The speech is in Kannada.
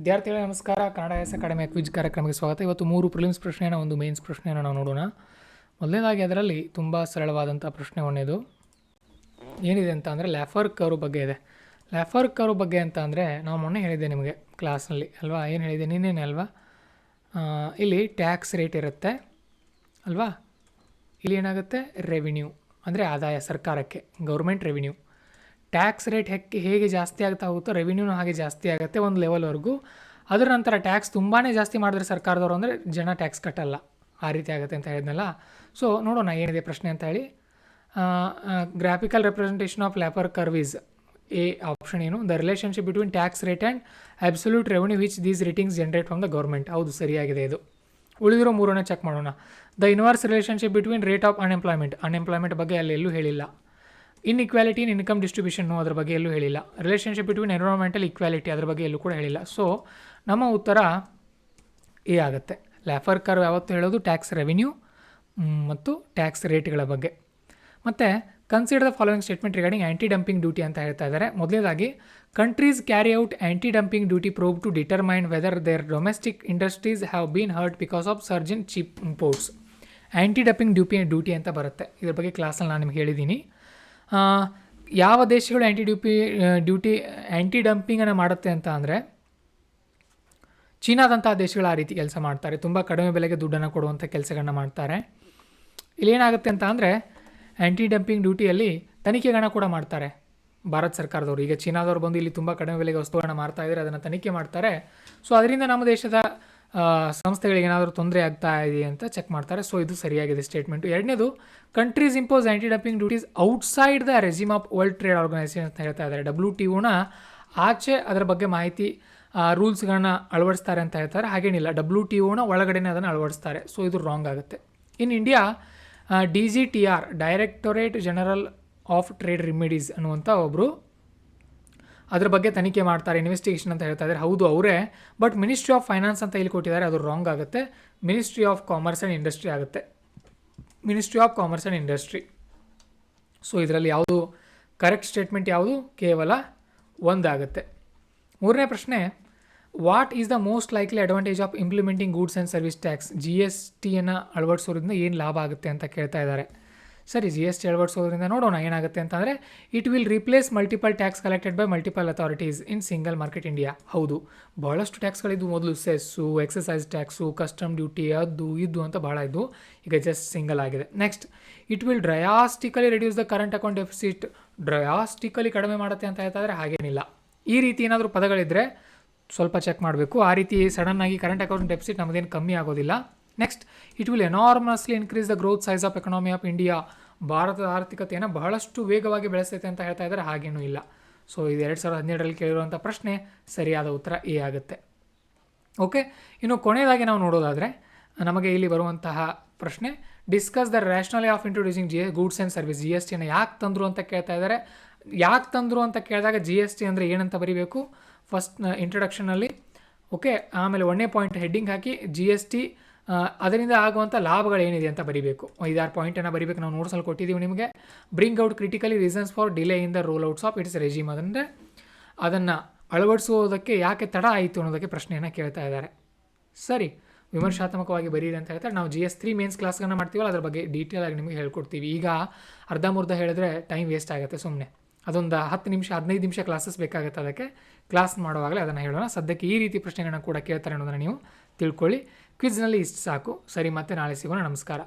ವಿದ್ಯಾರ್ಥಿಗಳೇ ನಮಸ್ಕಾರ. ಕನ್ನಡ IAS ಅಕಾಡೆಮಿ ಕ್ವಿಜ್ ಕಾರ್ಯಕ್ರಮಕ್ಕೆ ಸ್ವಾಗತ. ಇವತ್ತು 3 ಪ್ರಿಲಿಮ್ಸ್ ಪ್ರಶ್ನೆಯನ್ನು ಒಂದು ಮೇನ್ಸ್ ಪ್ರಶ್ನೆಯನ್ನು ನಾವು ನೋಡೋಣ. ಮೊದಲನೇದಾಗಿ ಅದರಲ್ಲಿ ತುಂಬ ಸರಳವಾದಂಥ ಪ್ರಶ್ನೆ ಒಂದೇದು ಏನಿದೆ ಅಂತ ಅಂದರೆ ಲ್ಯಾಫರ್ ಕರ್ವ್ ಬಗ್ಗೆ ಇದೆ. ಲ್ಯಾಫರ್ ಕರ್ವ್ ಬಗ್ಗೆ ಅಂತ ಅಂದರೆ ನಾವು ಮೊನ್ನೆ ಹೇಳಿದ್ದೆ ನಿಮಗೆ ಕ್ಲಾಸ್ನಲ್ಲಿ ಅಲ್ವಾ, ಏನು ಹೇಳಿದೆ ನಿನ್ನೇನೆ ಅಲ್ವಾ. ಇಲ್ಲಿ ಟ್ಯಾಕ್ಸ್ ರೇಟ್ ಇರುತ್ತೆ ಅಲ್ವಾ, ಇಲ್ಲಿ ಏನಾಗುತ್ತೆ ರೆವಿನ್ಯೂ ಅಂದರೆ ಆದಾಯ ಸರ್ಕಾರಕ್ಕೆ, ಗೌರ್ಮೆಂಟ್ ರೆವಿನ್ಯೂ. ಟ್ಯಾಕ್ಸ್ ರೇಟ್ ಹೇಗೆ ಜಾಸ್ತಿ ಆಗ್ತಾ ಹೋಗುತ್ತೋ ರೆವಿನ್ಯೂನು ಹಾಗೆ ಜಾಸ್ತಿ ಆಗುತ್ತೆ ಒಂದು ಲೆವೆಲ್ವರೆಗೂ. ಅದರ ನಂತರ ಟ್ಯಾಕ್ಸ್ ತುಂಬಾ ಜಾಸ್ತಿ ಮಾಡಿದ್ರೆ ಸರ್ಕಾರದವರು ಅಂದರೆ ಜನ ಟ್ಯಾಕ್ಸ್ ಕಟ್ಟಲ್ಲ, ಆ ರೀತಿ ಆಗುತ್ತೆ ಅಂತ ಹೇಳಿದ್ನಲ್ಲ. ಸೊ ನೋಡೋಣ ಏನಿದೆ ಪ್ರಶ್ನೆ ಅಂತ ಹೇಳಿ. Graphical representation of Laffer curve is a option ಏನು, the relationship between tax rate and absolute revenue which these ratings generate from the government. ಹೌದು, ಸರಿಯಾಗಿದೆ ಇದು. ಉಳಿದಿರೋ ಮೂರನೇ ಚೆಕ್ ಮಾಡೋಣ. The inverse relationship between rate of unemployment ಬಗ್ಗೆ ಅಲ್ಲಿ ಎಲ್ಲೂ ಹೇಳಿಲ್ಲ. ಇನ್ಇಕ್ವಾಲಿಟಿ ಇನ್ ಇನ್ಕಮ್ ಡಿಸ್ಟ್ರಿಬ್ಯೂಷನ್ನು ಅದ್ರ ಬಗ್ಗೆ ಎಲ್ಲೂ ಹೇಳಿಲ್ಲ. ರಿಲೇಷನ್ಶಿಪ್ ಬಿಟ್ವೀನ್ ಎನ್ವಿರಾನ್ಮೆಂಟಲ್ ಈಕ್ವಾಲಿಟಿ ಅದ್ರ ಬಗ್ಗೆ ಎಲ್ಲೂ ಕೂಡ ಹೇಳಿಲ್ಲ. ಸೊ ನಮ್ಮ ಉತ್ತರ ಎ ಆಗುತ್ತೆ. ಲ್ಯಾಫರ್ ಕರ್ವ್ ಯಾವತ್ತು ಹೇಳೋದು ಟ್ಯಾಕ್ಸ್ ರೆವಿನ್ಯೂ ಮತ್ತು ಟ್ಯಾಕ್ಸ್ ರೇಟ್ಗಳ ಬಗ್ಗೆ. ಮತ್ತು consider the following statement regarding anti dumping duty ಅಂತ ಹೇಳ್ತಾ ಇದ್ದಾರೆ. ಮೊದಲನೇದಾಗಿ, countries carry out anti dumping duty probe to determine whether their domestic industries have been hurt because of surge in cheap imports. Anti dumping duty ಅಂತ ಬರುತ್ತೆ. ಇದ್ರ ಬಗ್ಗೆ ಕ್ಲಾಸಲ್ಲಿ ನಾನು ನಿಮ್ಗೆ ಹೇಳಿದ್ದೀನಿ. ಯಾವ ದೇಶಗಳು ಆ್ಯಂಟಿ ಡಂಪಿಂಗನ್ನು ಮಾಡುತ್ತೆ ಅಂತ ಅಂದರೆ ಚೀನಾದಂಥ ದೇಶಗಳು ಆ ರೀತಿ ಕೆಲಸ ಮಾಡ್ತಾರೆ. ತುಂಬ ಕಡಿಮೆ ಬೆಲೆಗೆ ದುಡ್ಡನ್ನು ಕೊಡುವಂಥ ಕೆಲಸಗಳನ್ನ ಮಾಡ್ತಾರೆ. ಇಲ್ಲೇನಾಗುತ್ತೆ ಅಂತ ಅಂದರೆ ಆ್ಯಂಟಿ ಡಂಪಿಂಗ್ ಡ್ಯೂಟಿಯಲ್ಲಿ ತನಿಖೆಗಳನ್ನ ಕೂಡ ಮಾಡ್ತಾರೆ ಭಾರತ ಸರ್ಕಾರದವರು. ಈಗ ಚೀನಾದವರು ಬಂದು ಇಲ್ಲಿ ತುಂಬ ಕಡಿಮೆ ಬೆಲೆಗೆ ವಸ್ತುಗಳನ್ನ ಮಾಡ್ತಾ ಇದ್ದಾರೆ, ಅದನ್ನು ತನಿಖೆ ಮಾಡ್ತಾರೆ. ಸೊ ಅದರಿಂದ ನಮ್ಮ ದೇಶದ ಸಂಸ್ಥೆಗಳಿಗೆ ಏನಾದರೂ ತೊಂದರೆ ಆಗ್ತಾ ಇದೆ ಅಂತ ಚೆಕ್ ಮಾಡ್ತಾರೆ. ಸೊ ಇದು ಸರಿಯಾಗಿದೆ ಸ್ಟೇಟ್ಮೆಂಟು. ಎರಡನೇದು, countries impose anti dumping duties outside the regime of World Trade Organization ಅಂತ ಹೇಳ್ತಾ ಇದ್ದಾರೆ. WTOನ ಆಚೆ ಅದರ ಬಗ್ಗೆ ಮಾಹಿತಿ ರೂಲ್ಸ್ಗಳನ್ನ ಅಳವಡಿಸ್ತಾರೆ ಅಂತ ಹೇಳ್ತಾರೆ. ಹಾಗೇನಿಲ್ಲ, WTOನ ಒಳಗಡೆನೇ ಅದನ್ನು ಅಳವಡಿಸ್ತಾರೆ. ಸೊ ಇದು ರಾಂಗ್ ಆಗುತ್ತೆ. In India DGTR directorate general of trade remedies ಅನ್ನುವಂಥ ಒಬ್ಬರು ಅದ್ರ ಬಗ್ಗೆ ತನಿಖೆ ಮಾಡ್ತಾರೆ, ಇನ್ವೆಸ್ಟಿಗೇಷನ್ ಅಂತ ಹೇಳ್ತಾ ಇದ್ದಾರೆ. ಹೌದು ಅವರೇ, ಬಟ್ ಮಿನಿಸ್ಟ್ರಿ ಆಫ್ ಫೈನಾನ್ಸ್ ಅಂತ ಇಲ್ಲಿ ಕೊಟ್ಟಿದ್ದಾರೆ, ಅದು ರಾಂಗ್ ಆಗುತ್ತೆ. Ministry of commerce and industry ಆಗುತ್ತೆ. Ministry of commerce and industry. So ಇದರಲ್ಲಿ ಯಾವುದು ಕರೆಕ್ಟ್ ಸ್ಟೇಟ್ಮೆಂಟ್ ಯಾವುದು? ಕೇವಲ ಒಂದಾಗುತ್ತೆ. ಮೂರನೇ ಪ್ರಶ್ನೆ, what is the most likely advantage of implementing goods and service tax? GSTಯನ್ನು ಅಳವಡಿಸೋದ್ರಿಂದ ಏನು ಲಾಭ ಆಗುತ್ತೆ ಅಂತ ಕೇಳ್ತಾ ಇದ್ದಾರೆ. ಸರಿ, GST ಅಳವಡಿಸೋದ್ರಿಂದ ನೋಡೋಣ ಏನಾಗುತ್ತೆ ಅಂತಂದರೆ, it will replace multiple tax collected by multiple authorities in single market India. ಹೌದು, ಬಹಳಷ್ಟು ಟ್ಯಾಕ್ಸ್ಗಳಿದ್ದು. ಮೊದಲು cess, excise tax, custom duty, ಅದು ಇದು ಅಂತ ಭಾಳ ಇದ್ದು, ಈಗ ಜಸ್ಟ್ ಸಿಂಗಲ್ ಆಗಿದೆ. Next, it will drastically reduce the current account deficit. Drastically ಕಡಿಮೆ ಮಾಡುತ್ತೆ ಅಂತ ಹೇಳ್ತಾ ಇದ್ದಾರೆ. ಹಾಗೇನಿಲ್ಲ. ಈ ರೀತಿ ಏನಾದರೂ ಪದಗಳಿದ್ದರೆ ಸ್ವಲ್ಪ ಚೆಕ್ ಮಾಡಬೇಕು. ಆ ರೀತಿ ಸಡನ್ನಾಗಿ ಕರೆಂಟ್ ಅಕೌಂಟ್ ಡೆಫಿಸಿಟ್ ನಮ್ಮದೇನು ಕಮ್ಮಿ ಆಗೋದಿಲ್ಲ. Next, it will ಎನಾರ್ಮಸ್ಲಿ increase the growth size of economy of India. ಭಾರತದ ಆರ್ಥಿಕತೆಯನ್ನು ಬಹಳಷ್ಟು ವೇಗವಾಗಿ ಬೆಳೆಸ್ತೈತೆ ಅಂತ ಹೇಳ್ತಾ ಇದ್ದಾರೆ. ಹಾಗೇನೂ ಇಲ್ಲ. ಸೊ ಇದು 2017ರಲ್ಲಿ ಕೇಳಿರುವಂಥ ಪ್ರಶ್ನೆ, ಸರಿಯಾದ ಉತ್ತರ ಎ ಆಗುತ್ತೆ. ಓಕೆ, ಇನ್ನು ಕೊನೆಯದಾಗಿ ನಾವು ನೋಡೋದಾದರೆ ನಮಗೆ ಇಲ್ಲಿ ಬರುವಂತಹ ಪ್ರಶ್ನೆ, discuss the rationale of introducing goods and service. GSTಯನ್ನು ಯಾಕೆ ತಂದರು ಅಂತ ಕೇಳ್ತಾ ಇದ್ದಾರೆ. ಯಾಕೆ ತಂದರು ಅಂತ ಕೇಳಿದಾಗ GST ಅಂದರೆ ಏನಂತ ಬರೀಬೇಕು ಫಸ್ಟ್ ಇಂಟ್ರಡಕ್ಷನಲ್ಲಿ. ಓಕೆ, ಆಮೇಲೆ 1ನೇ ಪಾಯಿಂಟ್ ಹೆಡ್ಡಿಂಗ್ ಹಾಕಿ GST ಅದರಿಂದ ಆಗುವಂಥ ಲಾಭಗಳೇನಿದೆ ಅಂತ ಬರೀಬೇಕು. 5-6 ಪಾಯಿಂಟನ್ನು ಬರೀಬೇಕು. ನಾವು ನೋಟ್ಸಲ್ಲಿ ಕೊಟ್ಟಿದ್ದೀವಿ ನಿಮಗೆ. Bring out critically reasons for delay in the role outs of it's regime. ಅಂದರೆ ಅದನ್ನು ಅಳವಡಿಸುವುದಕ್ಕೆ ಯಾಕೆ ತಡ ಆಯಿತು ಅನ್ನೋದಕ್ಕೆ ಪ್ರಶ್ನೆಯನ್ನು ಕೇಳ್ತಾ ಇದ್ದಾರೆ. ಸರಿ, ವಿಮರ್ಶಾತ್ಮಕವಾಗಿ ಬರೀರಿ ಅಂತ ಹೇಳ್ತಾರೆ. ನಾವು GS3 ಮೇನ್ಸ್ ಕ್ಲಾಸ್ಗಳನ್ನ ಮಾಡ್ತೀವಲ್ಲ, ಅದ್ರ ಬಗ್ಗೆ ಡೀಟೇಲ್ ಆಗಿ ನಿಮಗೆ ಹೇಳ್ಕೊಡ್ತೀವಿ. ಈಗ ಅರ್ಧಂಬರ್ಧ ಹೇಳಿದ್ರೆ ಟೈಮ್ ವೇಸ್ಟ್ ಆಗುತ್ತೆ ಸುಮ್ಮನೆ. ಅದೊಂದು 10 ನಿಮಿಷ 15 ನಿಮಿಷ ಕ್ಲಾಸಸ್ ಬೇಕಾಗುತ್ತೆ. ಅದಕ್ಕೆ ಕ್ಲಾಸ್ ಮಾಡುವಾಗಲೇ ಅದನ್ನು ಹೇಳೋಣ. ಸದ್ಯಕ್ಕೆ ಈ ರೀತಿ ಪ್ರಶ್ನೆಗಳನ್ನ ಕೂಡ ಕೇಳ್ತಾರೆ ಅನ್ನೋದನ್ನು ನೀವು ತಿಳ್ಕೊಳ್ಳಿ. ಕ್ವಿಜ್ನಲ್ಲಿ ಇಷ್ಟು ಸಾಕು. ಸರಿ, ಮತ್ತೆ ನಾಳೆ ಸಿಗೋಣ. ನಮಸ್ಕಾರ.